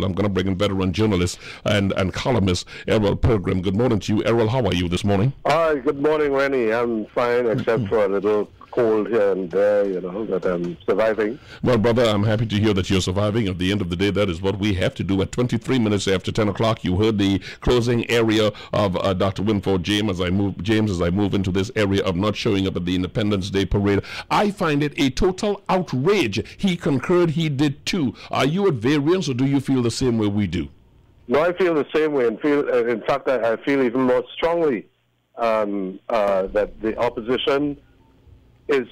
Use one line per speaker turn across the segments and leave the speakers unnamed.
I'm going to bring in veteran journalist and columnist Errol Pilgrim. Good morning to you, Errol. How are you this morning?
Hi, good morning, Rennie. I'm fine, except for a little cold here and there, but I'm surviving.
Well, brother, I'm happy to hear that you're surviving. At the end of the day, that is what we have to do. At 23 minutes after 10 o'clock, you heard the closing area of Dr. Winford James as I move into this area of not showing up at the Independence Day parade. I find it a total outrage. He concurred, he did too. Are you at variance, or do you feel the same way we do?
No, I feel the same way, and in fact, I feel even more strongly that the opposition it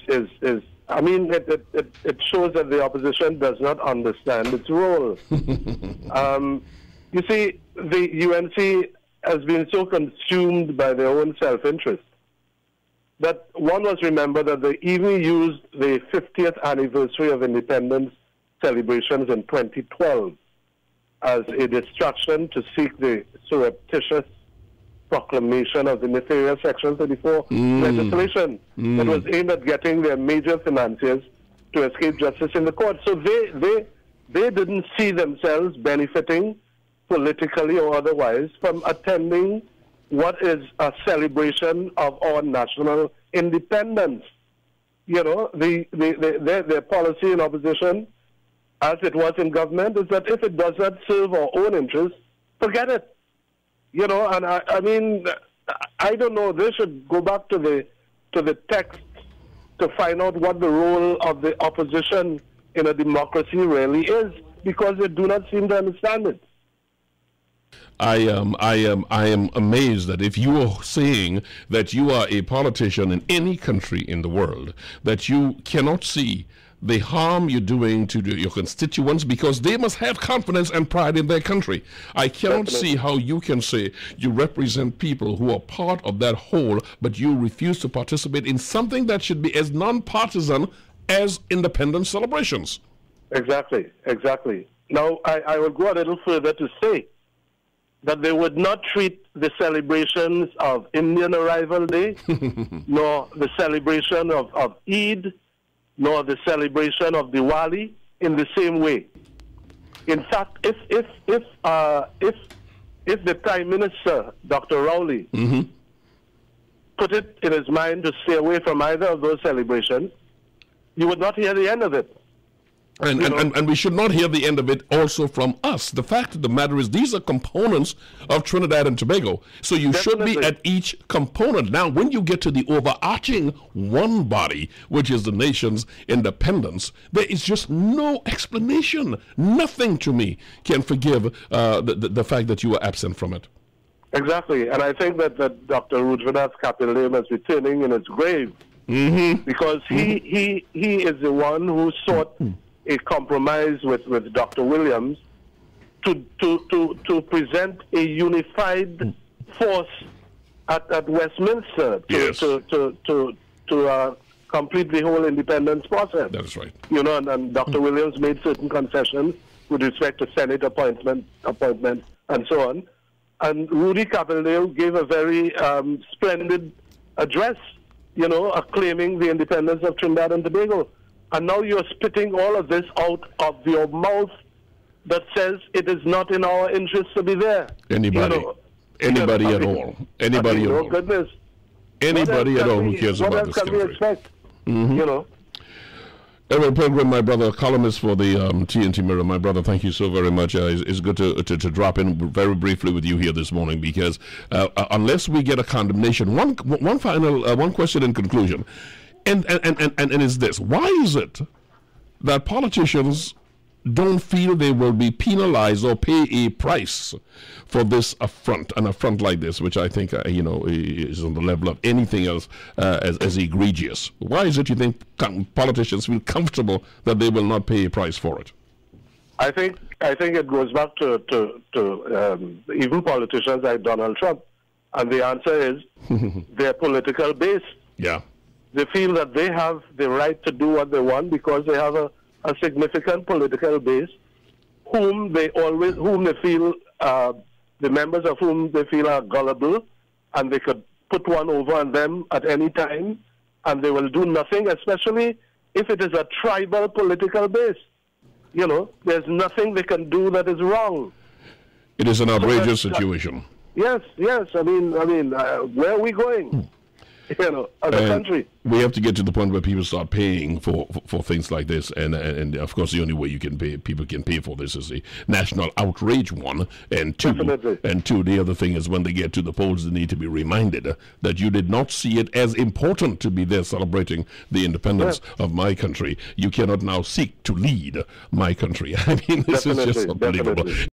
shows that the opposition does not understand its role. You see, the UNC has been so consumed by their own self-interest that one must remember that they even used the 50th anniversary of independence celebrations in 2012 as a distraction to seek the surreptitious proclamation of the nefarious Section 34 legislation that was aimed at getting their major financiers to escape justice in the court. So they didn't see themselves benefiting politically or otherwise from attending what is a celebration of our national independence. Their policy in opposition, as it was in government, is that if it does not serve our own interests, forget it. And I don't know. They should go back to the text to find out what the role of the opposition in a democracy really is, because they do not seem to understand it.
I am amazed that if you are saying that you are a politician in any country in the world, that you cannot see the harm you're doing to your constituents, because they must have confidence and pride in their country. I cannot see how you can say you represent people who are part of that whole, but you refuse to participate in something that should be as non-partisan as independence celebrations.
Exactly. Now, I will go a little further to say that they would not treat the celebrations of Indian Arrival Day, nor the celebration of Eid, nor the celebration of Diwali in the same way. In fact, if the Prime Minister, Dr. Rowley, put it in his mind to stay away from either of those celebrations, you would not hear the end of it.
And we should not hear the end of it also from us. The fact of the matter is, these are components of Trinidad and Tobago. So you should be at each component. Now, when you get to the overarching one body, which is the nation's independence, there is just no explanation. Nothing to me can forgive the fact that you are absent from it.
Exactly. And I think that Dr. Rudvinath Kapil must be turning in his grave, because he is the one who sought a compromise with Dr. Williams to present a unified force at Westminster to complete the whole independence process.
That is right.
And Dr. Williams made certain concessions with respect to Senate appointment, and so on. And Rudy Cavalier gave a very splendid address, acclaiming the independence of Trinidad and Tobago. And now you're spitting all of this out of your mouth that says it is not in our interest to be there.
Anybody at all. Anybody at all.
Goodness.
Anybody at all who cares about this country.
What else can we expect?
Errol Pilgrim, my brother, columnist for the TNT Mirror. My brother, thank you so very much. It's good to drop in very briefly with you here this morning, because unless we get a condemnation, one question in conclusion, and is this: why is it that politicians don't feel they will be penalized or pay a price for this affront, an affront like this, which I think is on the level of anything else as egregious? Why is it you think politicians feel comfortable that they will not pay a price for it?
I think it goes back to even politicians like Donald Trump, and the answer is their political base. Yeah, they feel that they have the right to do what they want because they have a significant political base, whom they feel, the members of whom they feel are gullible, and they could put one over on them at any time, and they will do nothing, especially if it is a tribal political base. You know, there's nothing they can do that is wrong.
It is an outrageous situation.
Yes, yes. I mean, where are we going? You know, as a country.
We have to get to the point where people start paying for things like this, and of course the only way people can pay for this is the national outrage, one, and two.
Definitely.
And two, the other thing is when they get to the polls, they need to be reminded that you did not see it as important to be there celebrating the independence of my country. You cannot now seek to lead my country. I mean, this is just unbelievable.
Definitely.